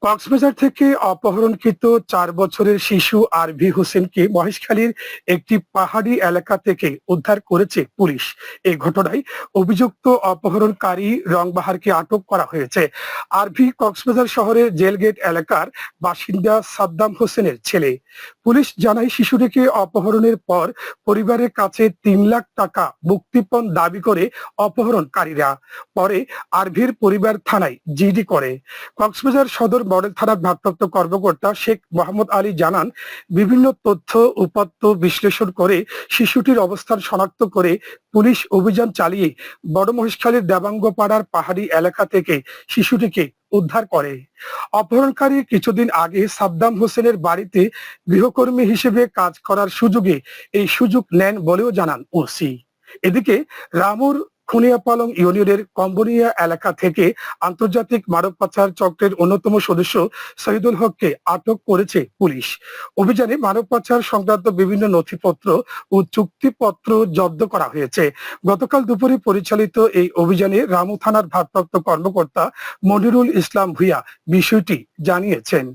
কক্সবাজার থেকে অপহরণকৃত ৪ বছরের শিশু আরভি হোসেনকে মহেশখালীর একটি পাহাড়ি এলাকা থেকে উদ্ধার করেছে পুলিশ। এই ঘটনায় অভিযুক্ত অপহরণকারী রংবাহারকে আটক করা হয়েছে। আরভি কক্সবাজার শহরের জেলগেট এলাকার বাসিন্দা সাদ্দাম হোসেনের ছেলে। পুলিশ জানায় শিশুটিকে অপহরণের পর পরিবারের কাছে ৩ লাখ টাকা মুক্তিপণ দাবি করে অপহরণকারীরা পরে আরভির পরিবার থানায় জিডি করে। কক্সবাজার সদর মডেল থানার ভারপ্রাপ্ত কর্মকর্তা শেখ মোহাম্মদ আলী জানান, বিভিন্ন তথ্য উপাত্ত বিশ্লেষণ করে শিশুটির অবস্থান শনাক্ত করে পুলিশ অভিযান চালিয়ে বড় মহেশখালীর দেবাঙ্গপাড়ার পাহাড়ি এলাকা থেকে শিশুটিকে উদ্ধার করে। অপহরণকারী কিছুদিন আগে সাদ্দাম হোসেনের বাড়িতে গৃহকর্মী হিসেবে কাজ করার সুযোগে এই সুযোগ নেন বলেও জানান ওসি। এদিকে রামুর খুনিয়াপালং ইউনিয়নের কম্বোনিয়া এলাকা থেকে আন্তর্জাতিক মানব পাচার চক্রের অন্যতম সদস্য শহীদুল হককে আটক করেছে পুলিশ। অভিযানে মানব পাচার সংক্রান্ত বিভিন্ন নথিপত্র ও চুক্তিপত্র জব্দ করা হয়েছে। গতকাল দুপুরে পরিচালিত এই অভিযানে রামু থানার ভারপ্রাপ্ত কর্মকর্তা মনিরুল ইসলাম ভূঁইয়া বিষয়টি জানিয়েছেন।